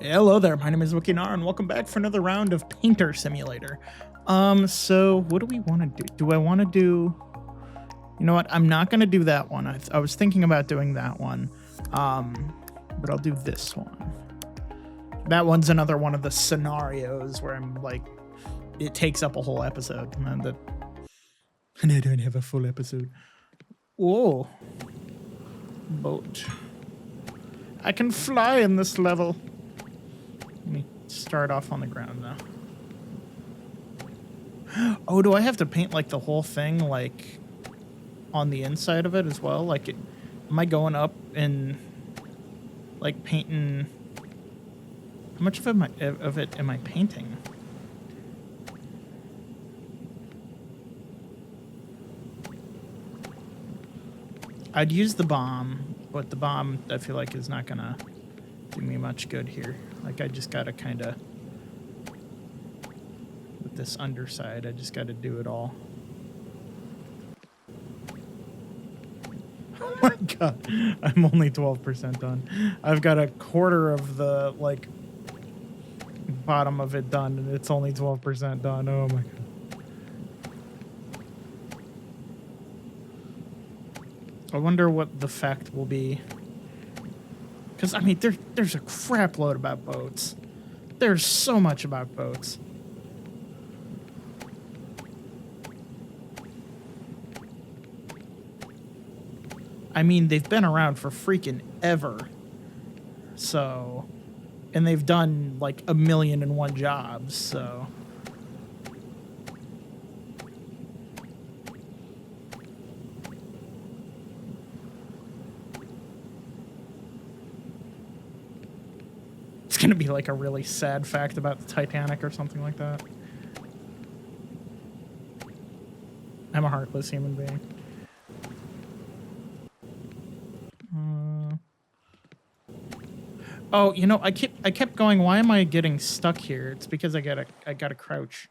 Hello there, my name is Wokianaru, and welcome back for another round of Painter Simulator. So what do we want to do? Do I want to do... You know what? I'm not going to do that one. I was thinking about doing that one, but I'll do this one. That one's another one of the scenarios where I'm like, it takes up a whole episode, and I don't have a full episode. Whoa. Boat. I can fly in this level. Let me start off on the ground now. Oh, do I have to paint like the whole thing like on the inside of it as well? Like, am I going up and like painting? How much of it am I painting? I'd use the bomb, but the bomb I feel like is not gonna do me much good here. Like, I just gotta kind of, with this underside, I just gotta do it all. Oh my god, I'm only 12% done. I've got a quarter of the, like, bottom of it done, and it's only 12% done. Oh my god. I wonder what the fact will be. Because, I mean, there's a crap load about boats. There's so much about boats. I mean, they've been around for freaking ever. So, and they've done like 1,000,001 jobs, so. It's gonna be like a really sad fact about the Titanic or something like that. I'm a heartless human being. Oh, you know, I kept going. Why am I getting stuck here? It's because I gotta crouch.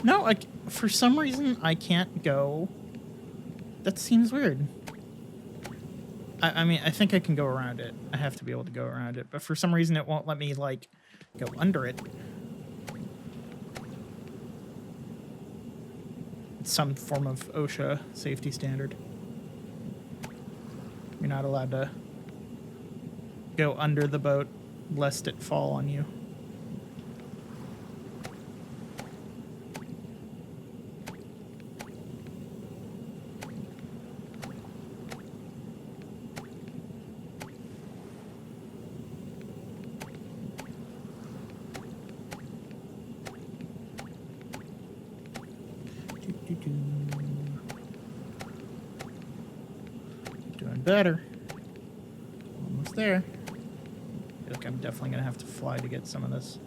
No, for some reason I can't go. That seems weird. I mean, I think I can go around it. I have to be able to go around it, but for some reason it won't let me like go under it. It's some form of OSHA safety standard. You're not allowed to go under the boat lest it fall on you. Doing better. Almost there. I feel like I'm definitely gonna have to fly to get some of this.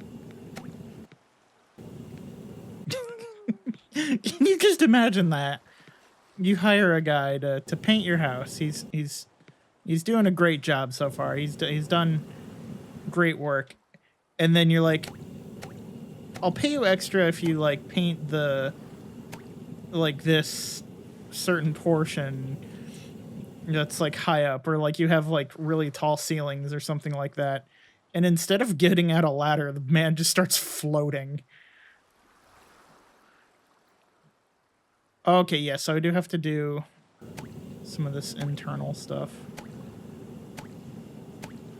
Can you just imagine that? You hire a guy to paint your house. He's doing a great job so far. He's done great work, and then you're like, I'll pay you extra if you like paint the like this certain portion that's like high up, or like you have like really tall ceilings or something like that. And instead of getting out a ladder, the man just starts floating. Okay, yeah, so I do have to do some of this internal stuff.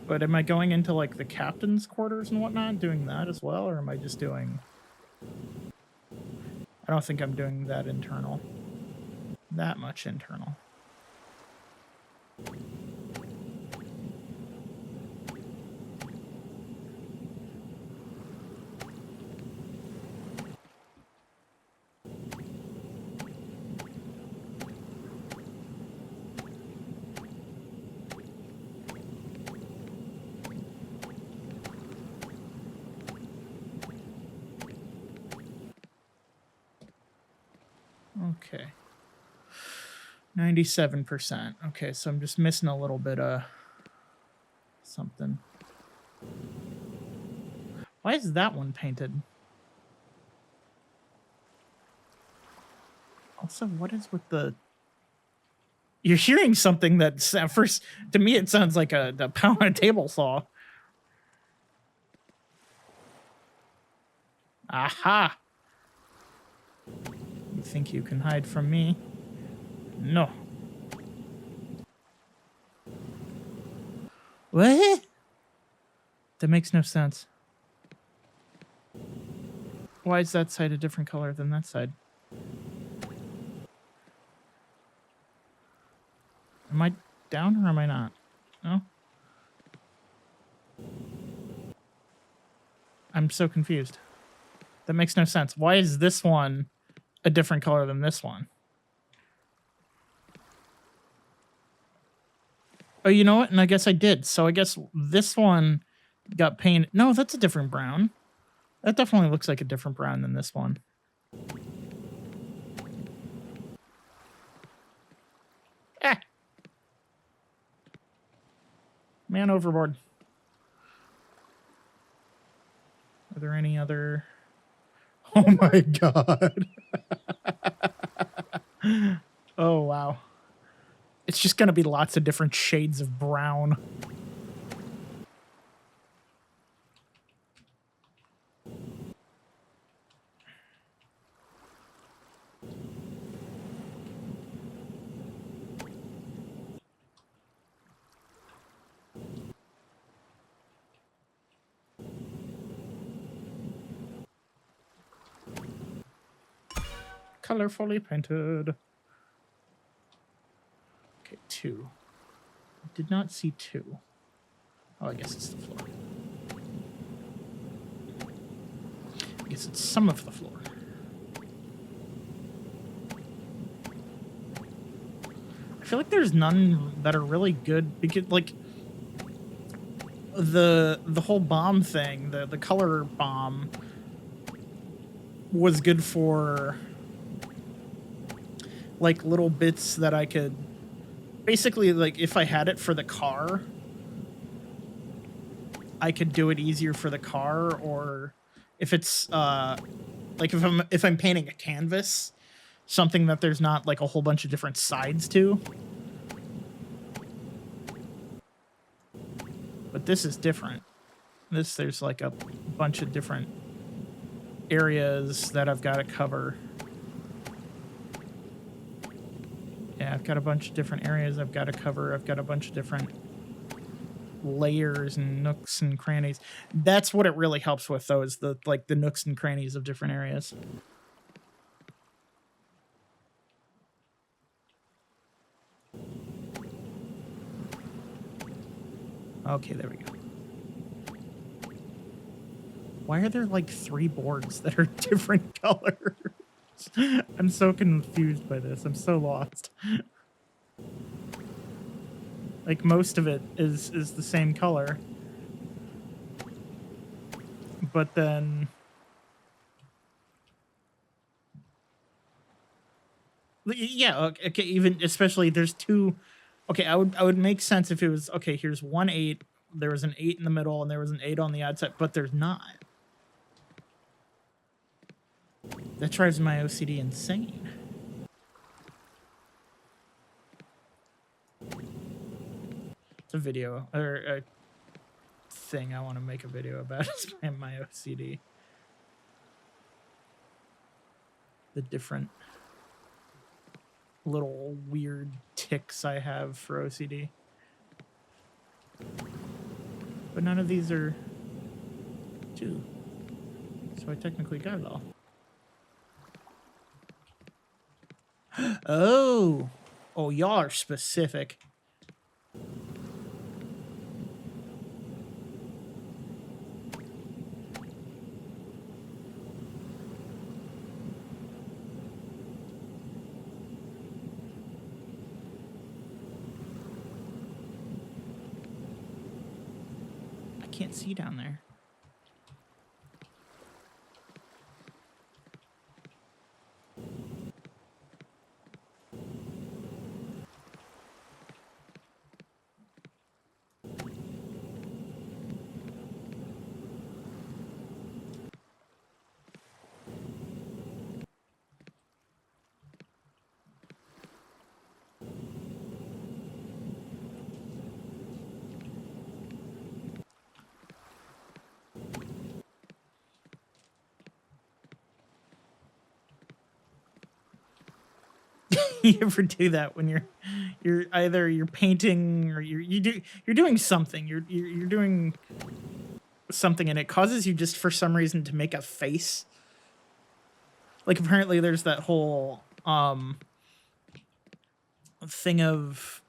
But am I going into like the captain's quarters and whatnot, doing that as well, or am I just doing... I don't think I'm doing that internal. That much internal. Okay. 97%. Okay, so I'm just missing a little bit of something. Why is that one painted? Also, what is with the You're hearing something that's at first, to me, it sounds like a pound on a table saw. Aha! You think you can hide from me? No. What? That makes no sense. Why is that side a different color than that side? Am I down or am I not? No? I'm so confused. That makes no sense. Why is this one a different color than this one? Oh, you know what? And I guess I did. So I guess this one got painted. No, that's a different brown. That definitely looks like a different brown than this one. Ah! Man overboard. Are there any other... Oh my god. Oh, wow. It's just going to be lots of different shades of brown. Colorfully painted. Okay, 2. I did not see 2. Oh, I guess it's the floor. I guess it's some of the floor. I feel like there's none that are really good because, like, the whole bomb thing, the color bomb was good for like little bits that I could basically, like, if I had it for the car, I could do it easier for the car, or if it's like if I'm painting a canvas, something that there's not like a whole bunch of different sides to. But this is different. There's like a bunch of different areas that I've got to cover. Yeah, I've got a bunch of different areas I've got to cover. I've got a bunch of different layers and nooks and crannies. That's what it really helps with, though, is the nooks and crannies of different areas. Okay, there we go. Why are there like 3 boards that are different colors? I'm so confused by this. I'm so lost. Like, most of it is the same color. But then... Yeah, okay, even, especially, there's 2... Okay, I would make sense if it was, okay, here's 1 8, there was an 8 in the middle, and there was an 8 on the outside, but there's not. That drives my OCD insane. It's a video, or a thing I want to make a video about is my OCD. The different little weird tics I have for OCD. But none of these are 2. So I technically got it all. Oh! Oh, y'all are specific. I can't see down there. You ever do that when you're either painting or you're doing something. You're doing something and it causes you just for some reason to make a face. Like apparently there's that whole thing of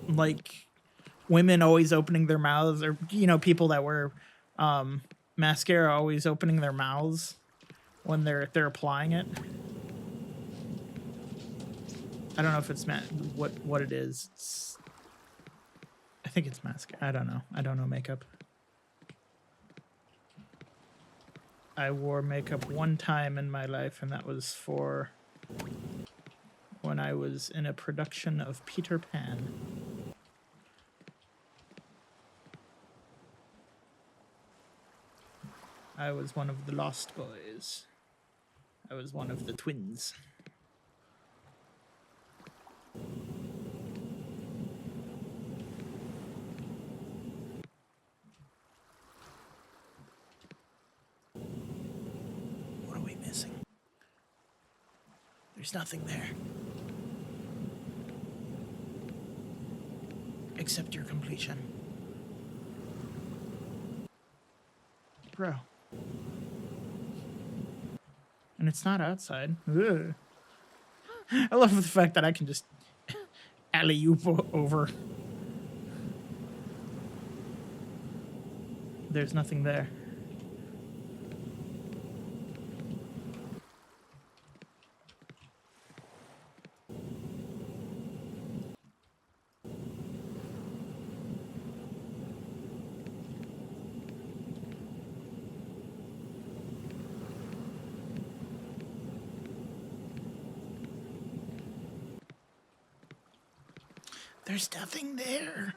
like women always opening their mouths, or people that wear mascara always opening their mouths when they're applying it. I don't know if it's what it is. I think it's mascara. I don't know. I don't know makeup. I wore makeup one time in my life, and that was for when I was in a production of Peter Pan. I was one of the Lost Boys. I was one of the twins. What are we missing? There's nothing there. Except your completion. Bro. And it's not outside. Ugh. I love the fact that I can just alley-oop over. There's nothing there. There's nothing there.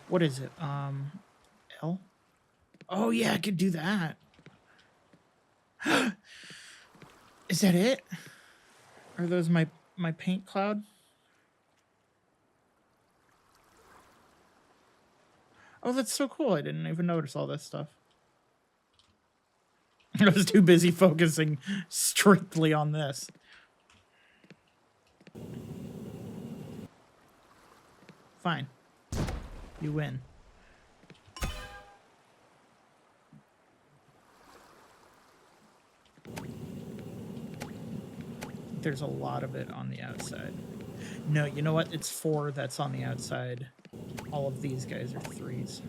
What is it? L? Oh yeah, I could do that. Is that it? Are those my paint cloud? Oh, that's so cool. I didn't even notice all this stuff. I was too busy focusing strictly on this. Fine. You win. There's a lot of it on the outside. No, you know what? It's 4 that's on the outside. All of these guys are 3s.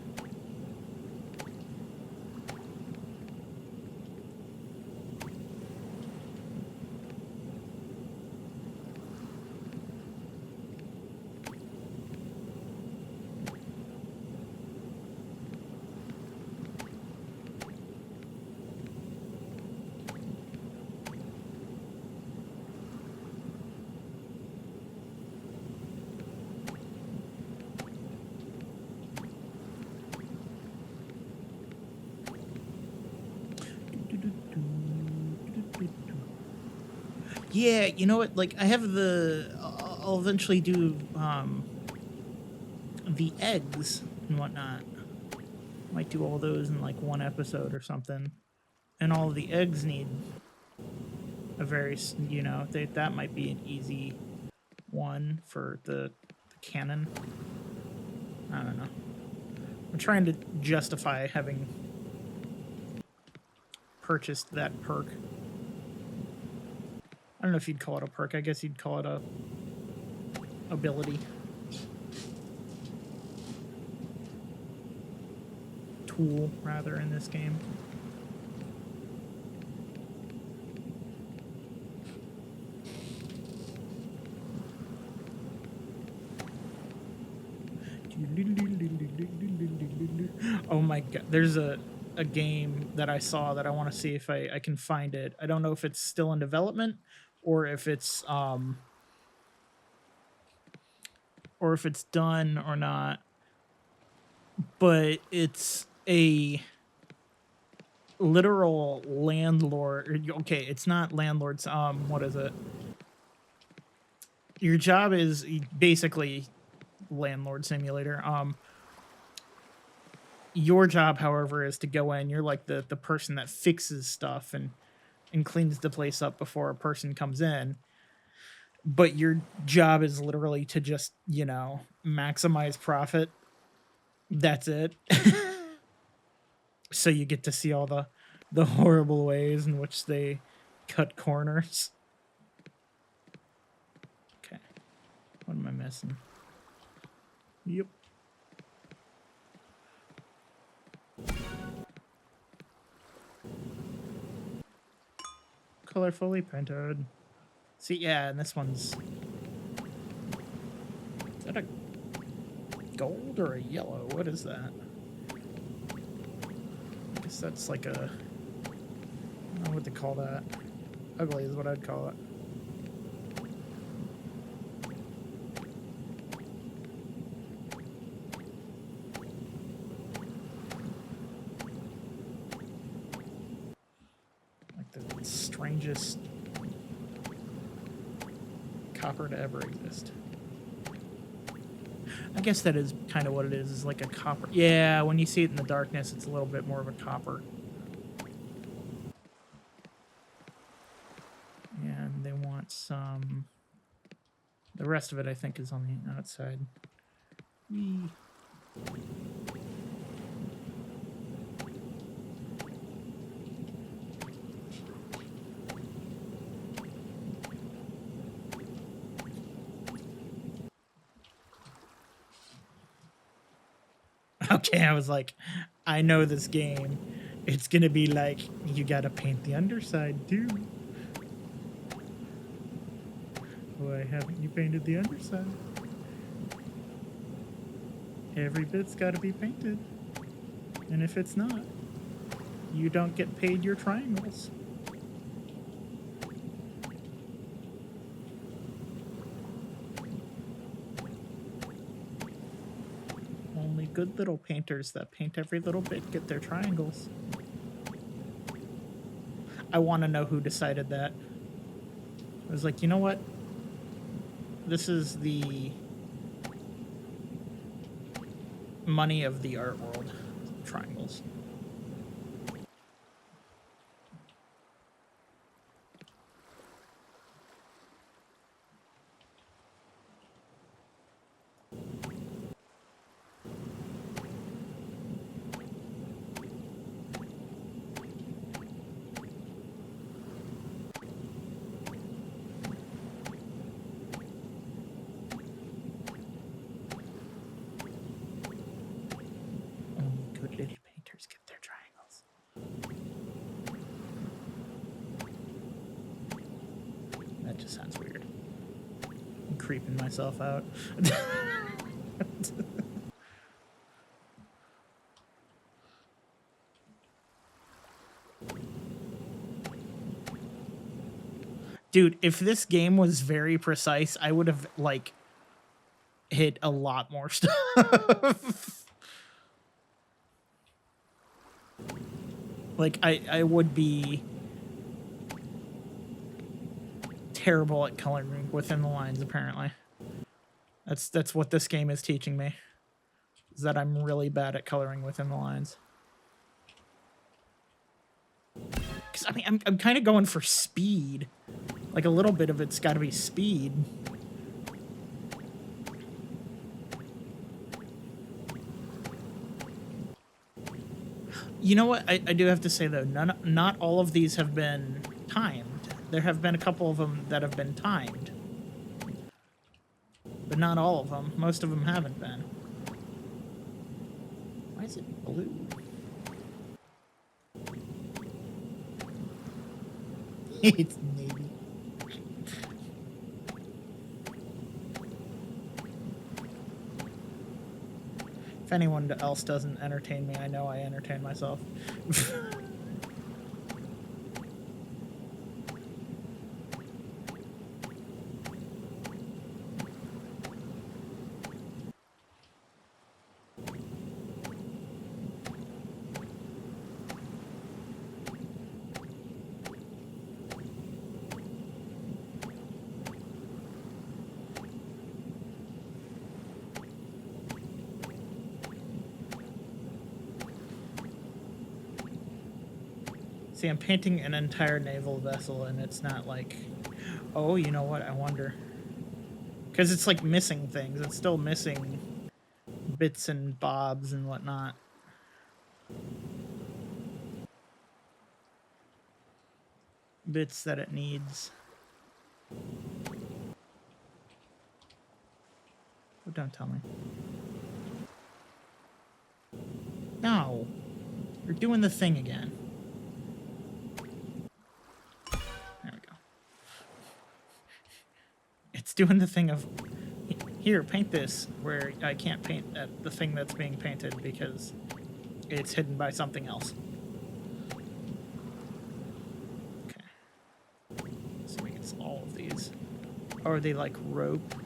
Yeah, you know what? Like, I have I'll eventually do the eggs and whatnot. Might do all those in like one episode or something. And all of the eggs need a very, that might be an easy one for the cannon. I don't know. I'm trying to justify having purchased that perk. I don't know if you'd call it a perk. I guess you'd call it a ability. Tool, rather, in this game. Oh my god, there's a game that I saw that I want to see if I can find it. I don't know if it's still in development or if it's done or not, but it's a literal landlord. Okay, it's not landlords. What is it? Your job is basically landlord simulator. Your job, however, is to go in. You're like the person that fixes stuff and cleans the place up before a person comes in. But your job is literally to just, maximize profit. That's it. So you get to see all the horrible ways in which they cut corners. Okay. What am I missing? Yep. Colorfully printed. See, yeah, and this one's... Is that a gold or a yellow? What is that? I guess that's like a... I don't know what to call that. Ugly is what I'd call it. Like the strangest copper to ever exist. I guess that is kind of what it is like a copper. Yeah, when you see it in the darkness, it's a little bit more of a copper. And they want some... The rest of it, I think, is on the outside. Whee. Okay, I was like, I know this game. It's gonna be like, you gotta paint the underside too. Why haven't you painted the underside? Every bit's gotta be painted. And if it's not, you don't get paid your triangles. Only good little painters that paint every little bit get their triangles. I want to know who decided that. I was like, you know what? This is the money of the art world. Triangles. Little painters get their triangles. That just sounds weird. I'm creeping myself out. Dude, if this game was very precise, I would have, like, hit a lot more stuff. Like, I would be terrible at coloring within the lines, apparently. That's what this game is teaching me. Is that I'm really bad at coloring within the lines. Because, I mean, I'm kind of going for speed. Like, a little bit of it's got to be speed. You know what? I do have to say, though, not all of these have been timed. There have been a couple of them that have been timed. But not all of them. Most of them haven't been. Why is it blue? It's navy. If anyone else doesn't entertain me, I know I entertain myself. See, I'm painting an entire naval vessel, and it's not like, oh, you know what? I wonder. Because it's like missing things. It's still missing bits and bobs and whatnot. Bits that it needs. Oh, don't tell me. No. You're doing the thing again. There we go. It's doing the thing of, here, paint this, where I can't paint the thing that's being painted because it's hidden by something else. Okay. Assuming it's all of these. Or are they like rope?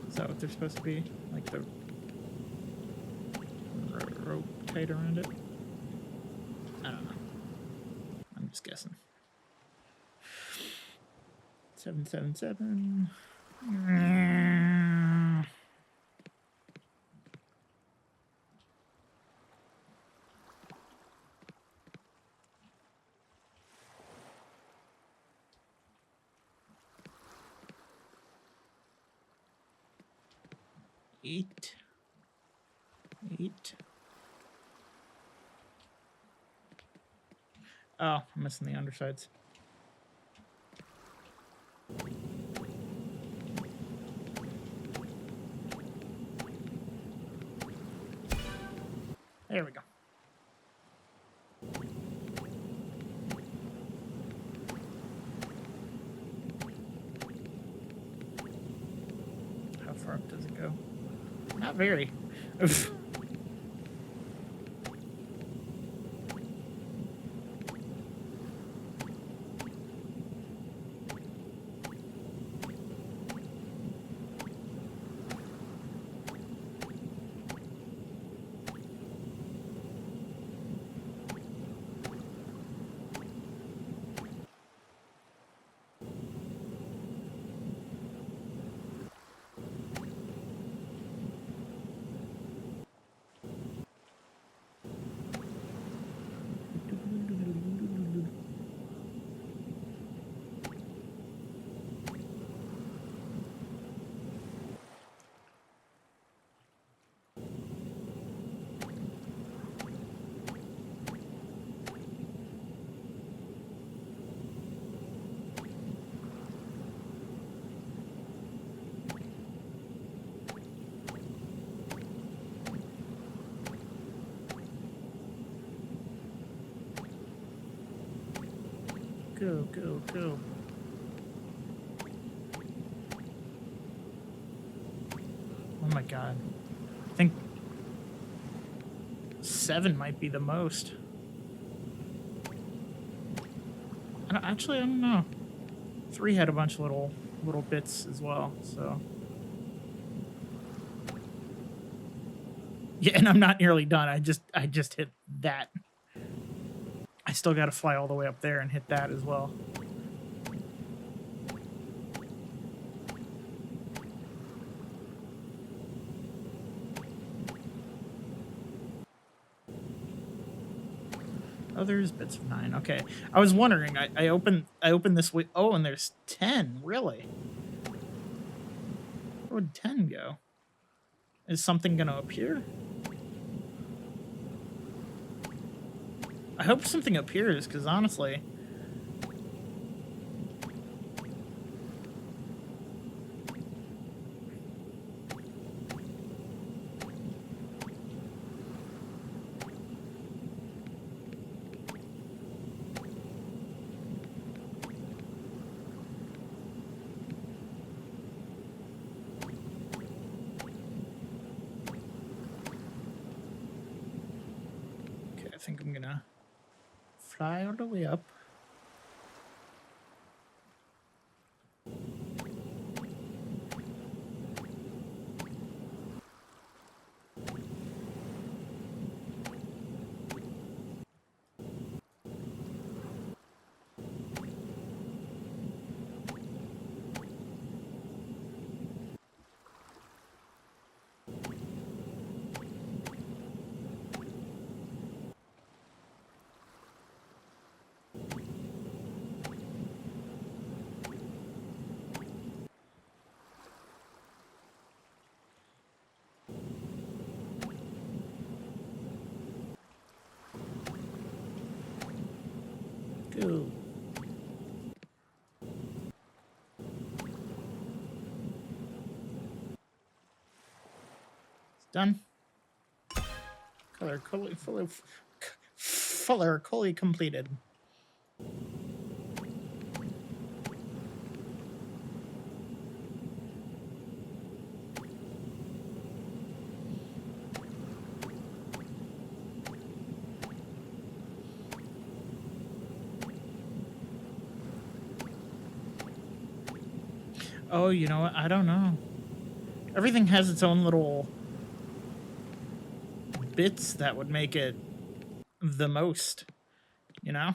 Is that what they're supposed to be? Like the rope tied around it? I don't know. I'm just guessing. 777. Eight. Oh, I'm missing the undersides. There we go. How far up does it go? Not very. Go, go, go. Oh my god. I think 7 might be the most. Actually, I don't know. 3 had a bunch of little bits as well, so. Yeah, and I'm not nearly done. I just hit that. I still got to fly all the way up there and hit that as well. Oh, there's bits of 9. Okay, I was wondering. I opened this way. Oh, and there's 10. Really? Where would 10 go? Is something gonna appear? I hope something appears, because honestly... Okay, I think I'm gonna fly all the way up. Cool. It's done. Color fully completed. Oh, you know what? I don't know. Everything has its own little bits that would make it the most, you know?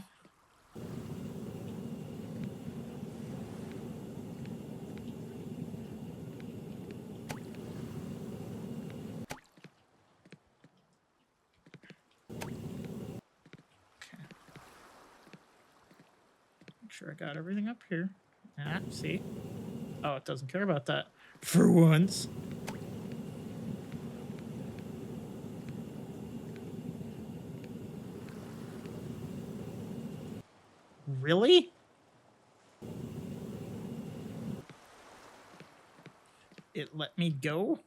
Okay. Make sure I got everything up here. Ah, see? Oh, it doesn't care about that. For once. Really? It let me go?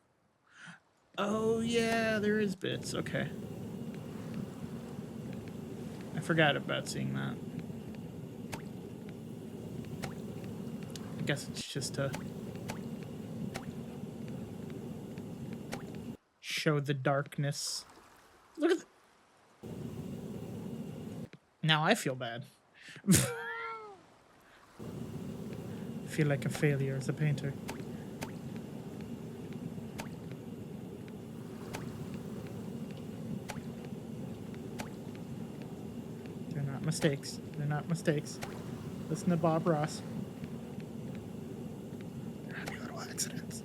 Oh, yeah, there is bits. Okay. I forgot about seeing that. I guess it's just to show the darkness. Look at now I feel bad. I feel like a failure as a painter. They're not mistakes. They're not mistakes. Listen to Bob Ross. They're happy little accidents.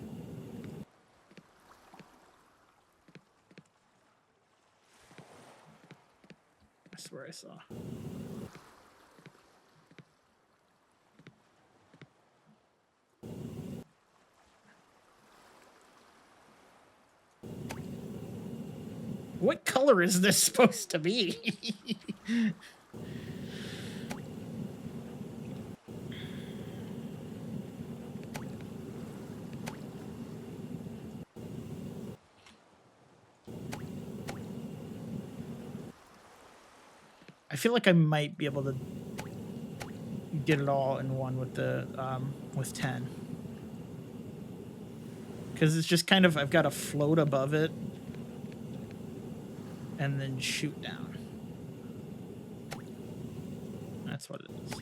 I swear I saw. What color is this supposed to be? I feel like I might be able to get it all in one with the with 10. Because it's just kind of, I've got to float above it and then shoot down. That's what it is.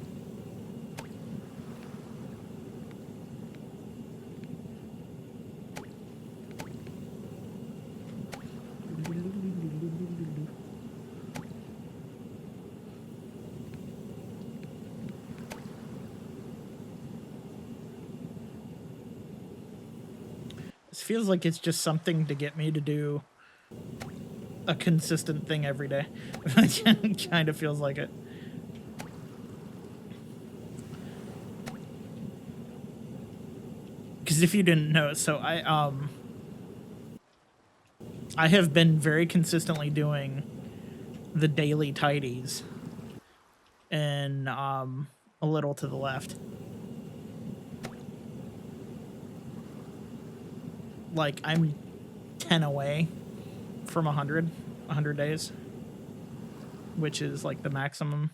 This feels like it's just something to get me to do a consistent thing every day. It kind of feels like it. Because if you didn't know, so I have been very consistently doing the daily tidies and a little to the left. Like I'm 10 away from 100 days, which is like the maximum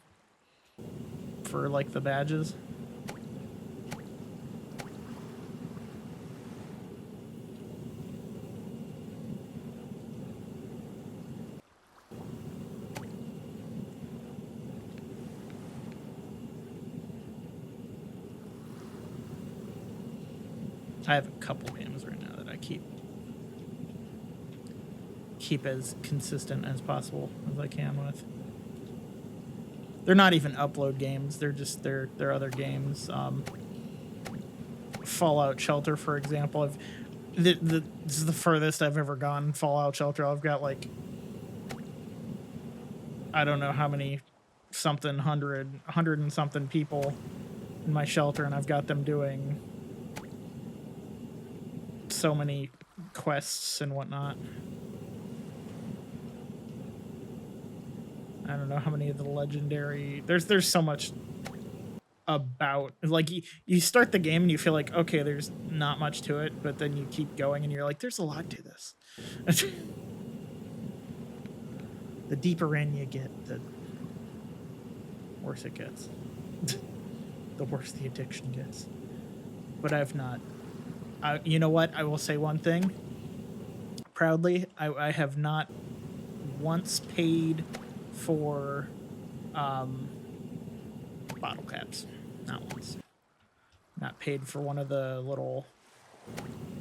for like the badges. I have a couple games right now that I keep as consistent as possible as I can with. They're not even upload games. They're just they're other games. Fallout Shelter, for example. This is the furthest I've ever gone. Fallout Shelter. I've got like I don't know how many something hundred and something people in my shelter, and I've got them doing so many quests and whatnot. I don't know how many of the legendary. There's so much about, like, you start the game and you feel like, okay, there's not much to it, but then you keep going and you're like, there's a lot to this. The deeper in you get, the worse it gets. The worse the addiction gets. But I've not. You know what? I will say one thing proudly. I have not once paid for bottle caps. Not once. Not paid for one of the little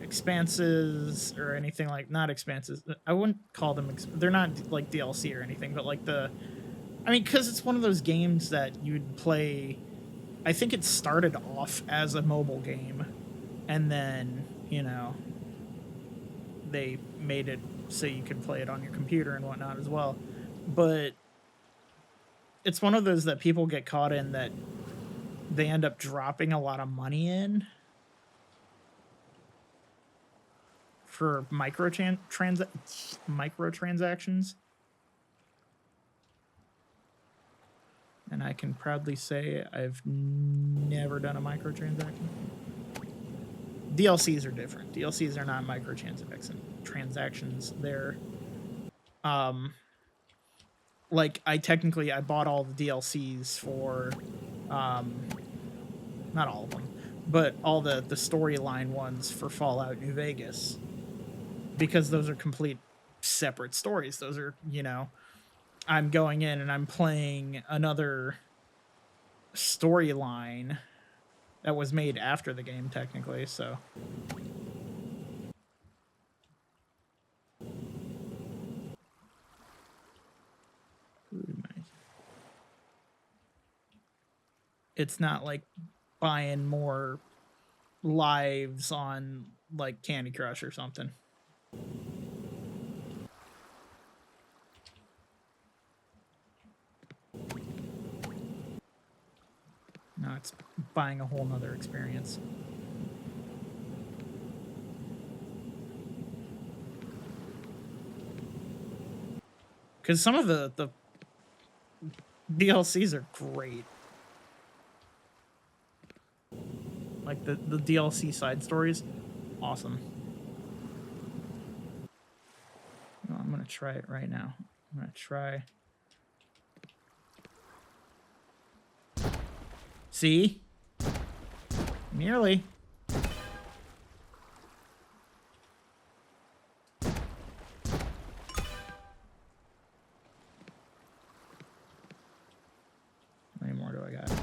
expanses or anything like, not expanses. I wouldn't call them, they're not like DLC or anything, but like I mean, because it's one of those games that you'd play. I think it started off as a mobile game, and then, you know, they made it so you could play it on your computer and whatnot as well. But it's one of those that people get caught in, that they end up dropping a lot of money in for microtransactions. And I can proudly say I've never done a microtransaction. DLCs are different. DLCs are not microtransactions. They're like, I bought all the DLCs for not all of them, but all the storyline ones for Fallout New Vegas, because those are complete separate stories. Those are, you know, I'm going in and I'm playing another storyline that was made after the game, technically, so. It's not like buying more lives on, like, Candy Crush or something. No, it's buying a whole nother experience. Because some of the DLCs are great. Like the DLC side stories, awesome. No, I'm gonna try it right now. I'm gonna try. See? Nearly. How many more do I got? You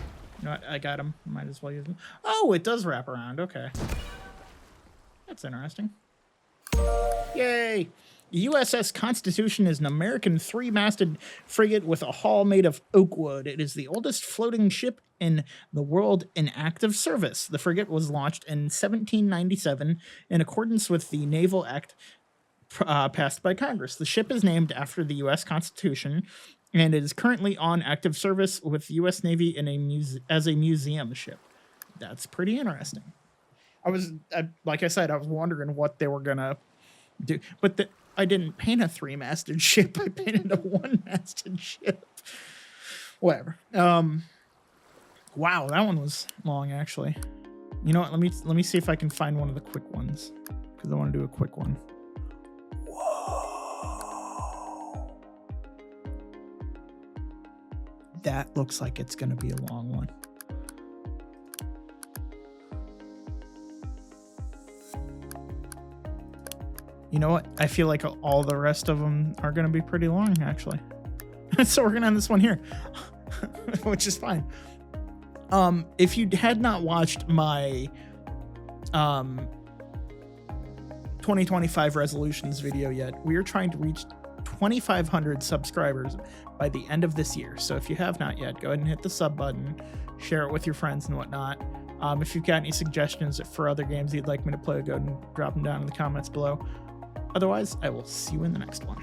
know what? I got them. Might as well use them. Oh, it does wrap around. Okay. That's interesting. Yay! USS Constitution is an American three-masted frigate with a hull made of oak wood. It is the oldest floating ship in the world in active service. The frigate was launched in 1797 in accordance with the Naval Act passed by Congress. The ship is named after the U.S. Constitution, and it is currently on active service with the U.S. Navy in as a museum ship. That's pretty interesting. Like I said, I was wondering what they were gonna do, but I didn't paint a three-masted ship. I painted a one-masted ship. Whatever. Wow, that one was long, actually. You know what? Let me see if I can find one of the quick ones, because I want to do a quick one. Whoa. That looks like it's going to be a long one. You know what? I feel like all the rest of them are going to be pretty long, actually. So we're going to end this one here, which is fine. If you had not watched my 2025 resolutions video yet, we are trying to reach 2,500 subscribers by the end of this year. So if you have not yet, go ahead and hit the sub button, share it with your friends and whatnot. If you've got any suggestions for other games you'd like me to play, go ahead and drop them down in the comments below. Otherwise, I will see you in the next one.